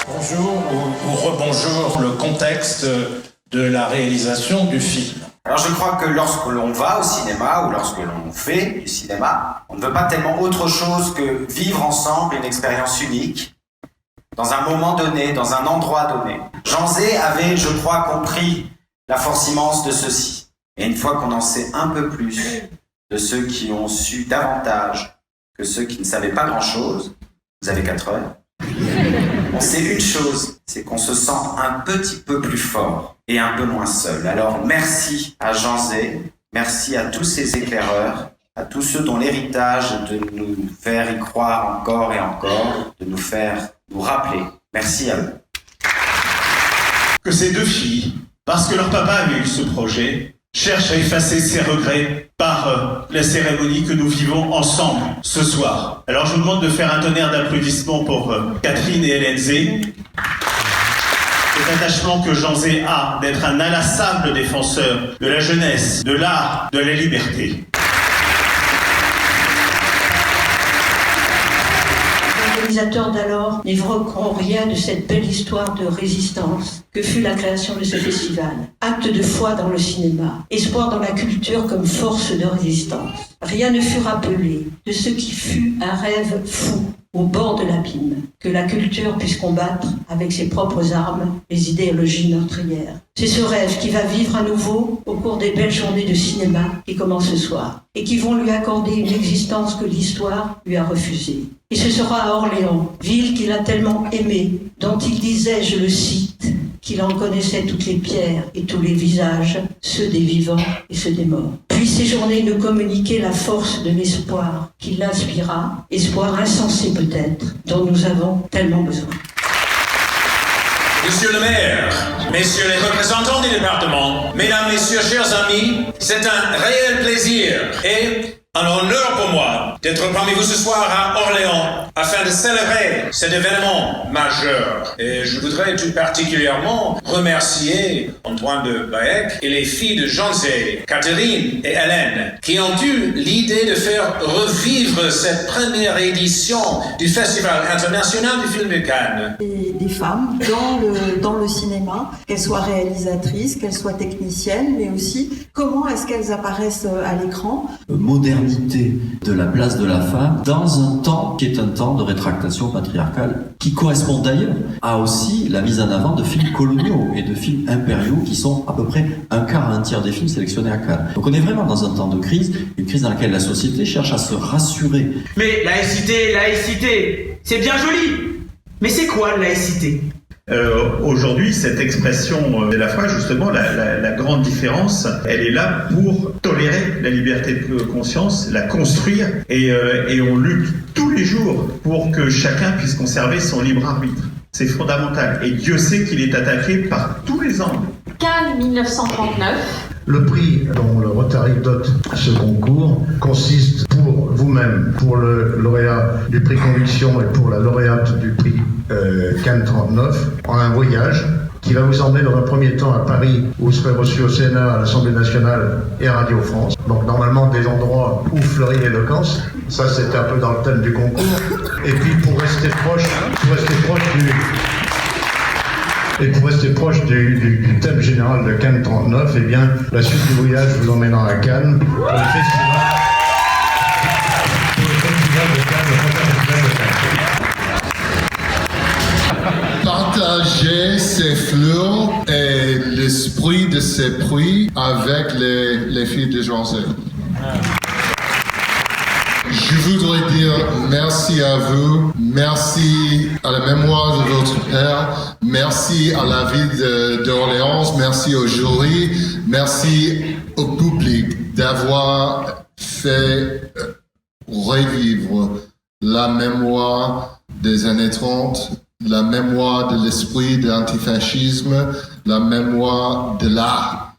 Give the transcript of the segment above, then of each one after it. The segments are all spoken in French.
Bonjour ou rebonjour, le contexte de la réalisation du film. Alors je crois que lorsque l'on va au cinéma ou lorsque l'on fait du cinéma, on ne veut pas tellement autre chose que vivre ensemble une expérience unique, dans un moment donné, dans un endroit donné. Jean Zay avait, je crois, compris la force immense de ceci. Et une fois qu'on en sait un peu plus de ceux qui ont su davantage que ceux qui ne savaient pas grand-chose, vous avez 4 heures, on sait une chose, c'est qu'on se sent un petit peu plus fort et un peu moins seul. Alors merci à Jean Zay, merci à tous ces éclaireurs, à tous ceux dont l'héritage est de nous faire y croire encore et encore, de nous faire nous rappeler. Merci à eux. Que ces 2 filles, parce que leur papa avait eu ce projet, cherchent à effacer ses regrets par la cérémonie que nous vivons ensemble ce soir. Alors je vous demande de faire un tonnerre d'applaudissements pour Catherine et Hélène Zay. Cet attachement que Jean Zay a d'être un inlassable défenseur de la jeunesse, de l'art, de la liberté. Les réalisateurs d'alors n'évoqueront rien de cette belle histoire de résistance que fut la création de ce festival. Acte de foi dans le cinéma, espoir dans la culture comme force de résistance. Rien ne fut rappelé de ce qui fut un rêve fou au bord de l'abîme, que la culture puisse combattre avec ses propres armes les idéologies meurtrières. C'est ce rêve qui va vivre à nouveau au cours des belles journées de cinéma qui commencent ce soir et qui vont lui accorder une existence que l'histoire lui a refusée. Et ce sera à Orléans, ville qu'il a tellement aimée, dont il disait, je le cite, qu'il en connaissait toutes les pierres et tous les visages, ceux des vivants et ceux des morts. Puis ces journées nous communiquaient la force de l'espoir qui l'inspira, espoir insensé peut-être, dont nous avons tellement besoin. Monsieur le maire, messieurs les représentants du département, mesdames, messieurs, chers amis, c'est un réel plaisir et un honneur pour moi d'être parmi vous ce soir à Orléans afin de célébrer cet événement majeur. Et je voudrais tout particulièrement remercier Antoine de Baec et les filles de Jean Zay, Catherine et Hélène, qui ont eu l'idée de faire revivre cette première édition du Festival international du film de Cannes. Des femmes dans le cinéma, qu'elles soient réalisatrices, qu'elles soient techniciennes, mais aussi comment est-ce qu'elles apparaissent à l'écran. Modernité de la place de la femme dans un temps qui est un temps de rétractation patriarcale, qui correspond d'ailleurs à aussi la mise en avant de films coloniaux et de films impériaux qui sont à peu près un quart à un tiers des films sélectionnés à Cannes. Donc on est vraiment dans un temps de crise, une crise dans laquelle la société cherche à se rassurer. Mais laïcité, c'est bien joli. Mais c'est quoi la laïcité ? Aujourd'hui, cette expression de la foi, justement, la grande différence, elle est là pour tolérer la liberté de conscience, la construire, et on lutte tous les jours pour que chacun puisse conserver son libre arbitre. C'est fondamental. Et Dieu sait qu'il est attaqué par tous les angles. Cannes 1939. Le prix dont le Rotary dote ce concours consiste pour vous-même, pour le lauréat du prix Conviction et pour la lauréate du prix Cannes 39, en un voyage qui va vous emmener dans un premier temps à Paris, où vous serez reçu au Sénat, à l'Assemblée nationale et à Radio France. Donc normalement des endroits où fleurit l'éloquence. Ça c'était un peu dans le thème du concours. Et puis pour rester proche du thème général de Cannes 39, eh bien, la suite du voyage vous emmènera à Cannes pour le festival de Cannes. Partager ces fleurs et l'esprit de ces prix avec les filles de Jean Zay. Je voudrais dire merci à vous, merci à la mémoire de votre père, merci à la ville d'Orléans, merci au jury, merci au public d'avoir fait revivre la mémoire des années 30, la mémoire de l'esprit de l'antifascisme, la mémoire de l'art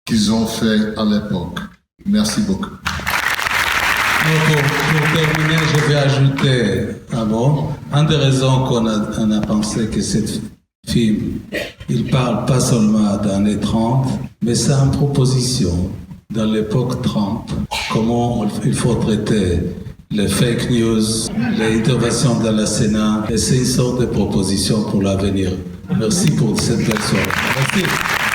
qu'ils ont fait à l'époque. Merci beaucoup. Pour terminer, je vais ajouter d'abord, une des raisons qu'on a pensé que ce film, il parle pas seulement dans les 30, mais c'est une proposition dans l'époque 30, comment il faut traiter les fake news, les interventions dans la Sénat, et c'est une sorte de proposition pour l'avenir. Merci pour cette belle soirée. Merci.